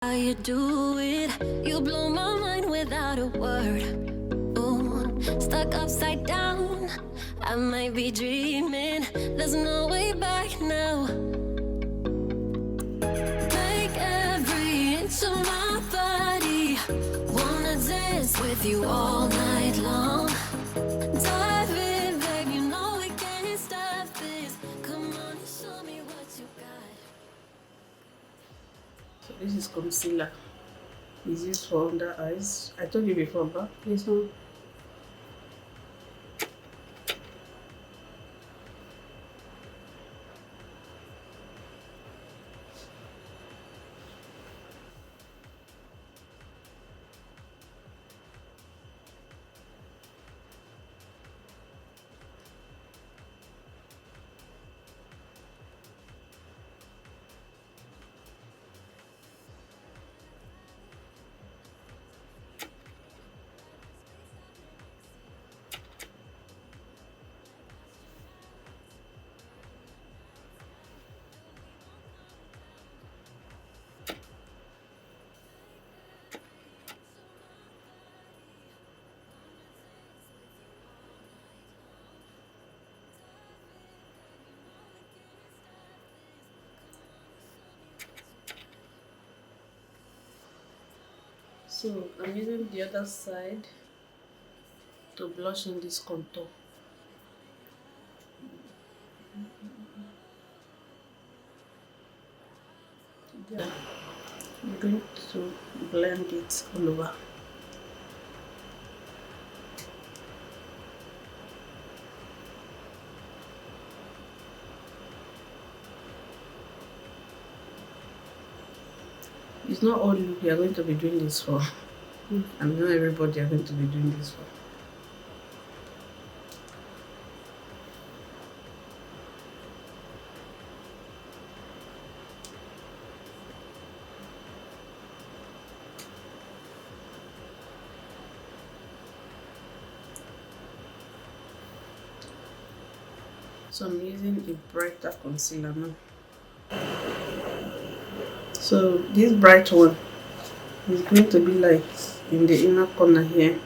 How you do it, you blow my mind without a word. Ooh, stuck upside down, I might be dreaming. There's no way back now. Make every inch of my body wanna dance with you all night long. Dive in, babe, you know we can't stop this. Come on and show me what you got. So this is concealer. Is used for under eyes. I told you before, but This one. so I'm using the other side to blush in this contour. Yeah. I'm going to blend it all over. It's not all you are going to be doing this for. And not everybody are going to be doing this for. So I'm using a brighter concealer now. So this bright one is going to be like in the inner corner here.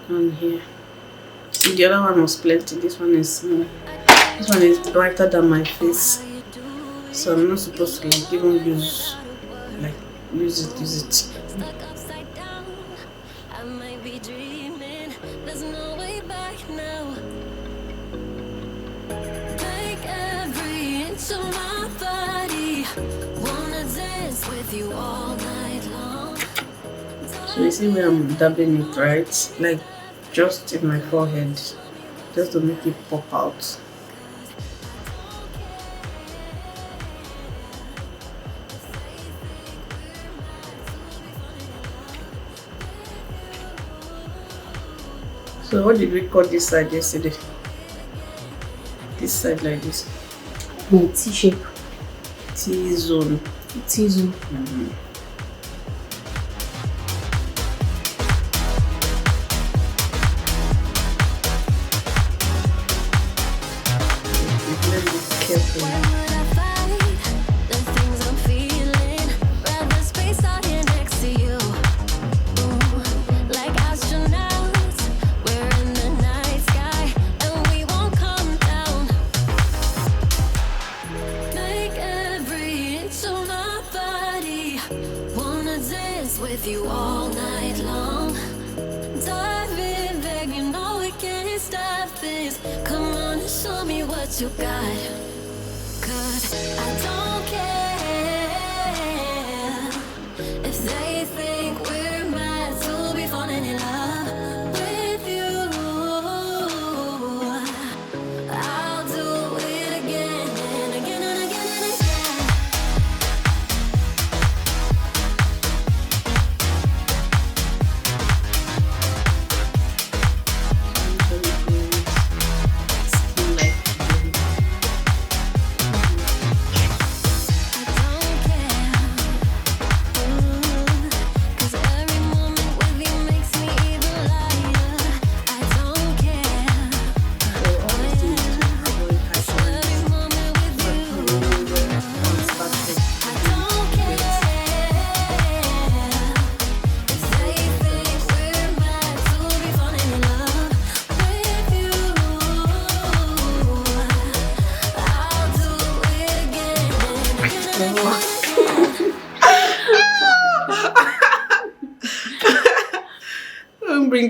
And here. See, the other one was plenty. This one is brighter than my face. So I'm not supposed to like even use it. Stuck upside down, I might be dreaming. There's no way back now. Take every inch of my body, wanna dance with you all night long. So you see where I'm dabbing it, right? Like just in my forehead, just to make it pop out. So what did we call this side yesterday? This side like this. No, T shape. T-zone. T-zone. Blend it carefully. Why would I fight the things I'm feeling? Rather space out here next to you. Ooh, like astronauts, we're in the night sky and we won't come down. Make every inch of my body wanna dance with you all night long. Dive in, babe, you know we can't stop this. Come on and show me what you got. 'Cause I don't care if they think we're mad to be falling in love with you. I'll do it again and again and again and again. Still like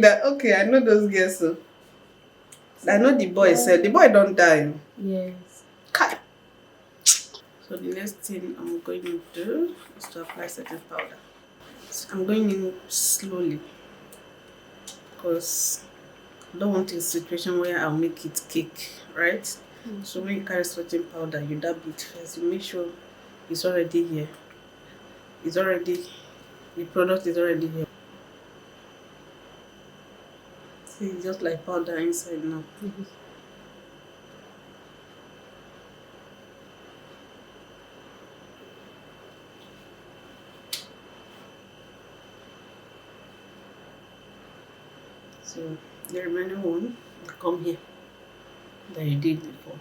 that. Okay, I know those girls. So I know the boy said the boy don't die. Yes. Kai. So the next thing I'm going to do is to apply setting powder. So I'm going in slowly because I don't want a situation where I'll make it cake, right? Mm. So when you carry setting powder, you dab it first. You make sure it's already here. It's already, the product is already here. See, it's just like powder inside now. Mhm. So the remaining one will come here that you did before.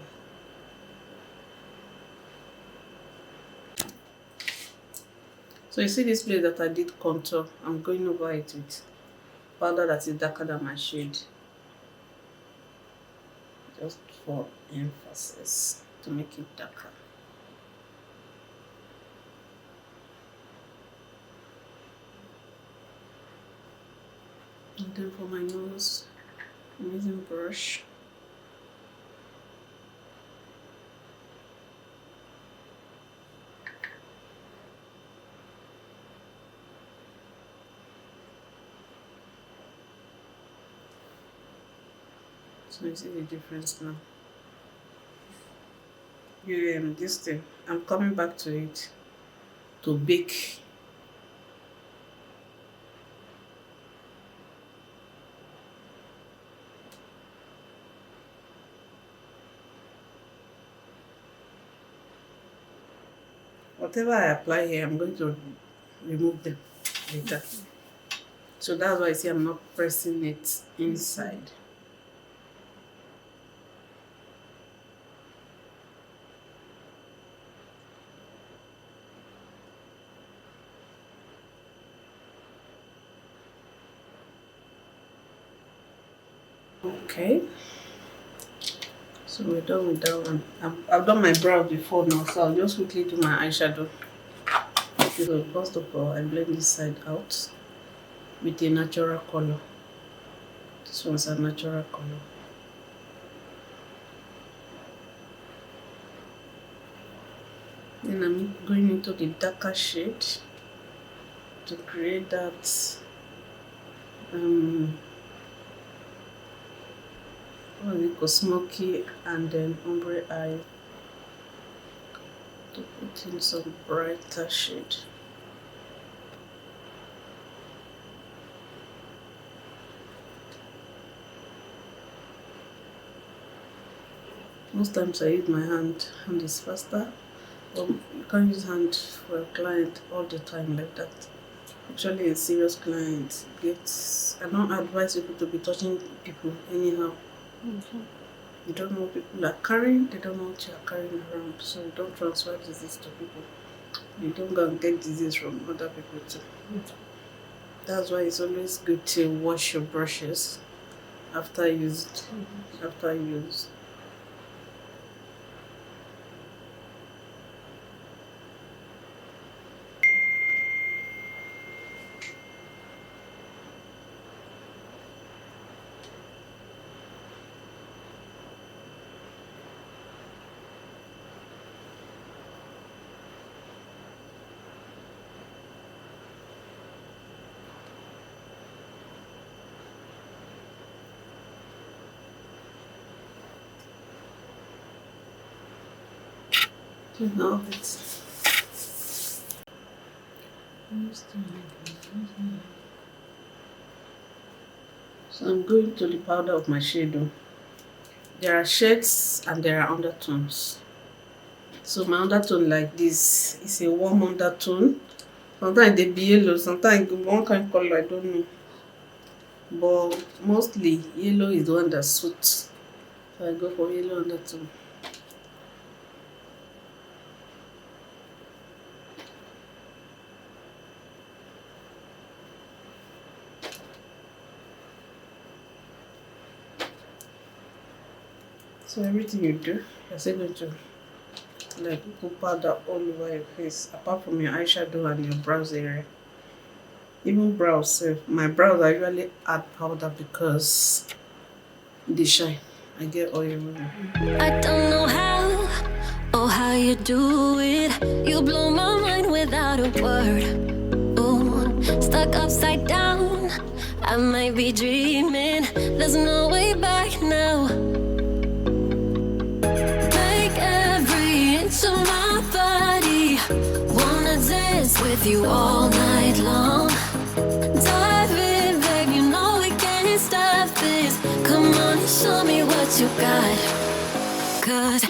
So you see this place that I did contour, I'm going over it with powder that is darker than my shade. Just for emphasis to make it darker. And then for my nose, I'm using brush. So you see the difference now. This thing, I'm coming back to it to bake. Whatever I apply here, I'm going to remove them later. So that's why I see I'm not pressing it inside. Okay, so we're done with that one. I've done my brow before now, so I'll just quickly do my eyeshadow. So first of all, I blend this side out with a natural color. This one's a natural color. Then I'm going into the darker shade to create that what we call smoky and then ombre eye, to put in some brighter shade. Most times I use my hand is faster. You can't use hand for a client all the time like that. Actually, a serious client I don't advise people to be touching people anyhow. You don't know what people are carrying, they don't know what you are carrying around, so you don't transfer disease to people. You don't go and get disease from other people too. That's why it's always good to wash your brushes after used. Now it's so I'm going to the powder of my shadow. There are shades and there are undertones. So my undertone like this is a warm undertone. Sometimes they be yellow, sometimes one kind of color, I don't know. But mostly yellow is the one that suits. So I go for yellow undertone. So everything you do, you're still going to like put powder all over your face, apart from your eyeshadow and your brows area. Even brows sef. My brows I usually add powder because they shine. I get oil. I don't know how or how you do it. You blow my mind without a word. Ooh, stuck upside down. I might be dreaming. There's no way back now. Take every inch of my body. Wanna dance with you all night long. Dive in, babe, you know we can't stop this. Come on and show me what you got. 'Cause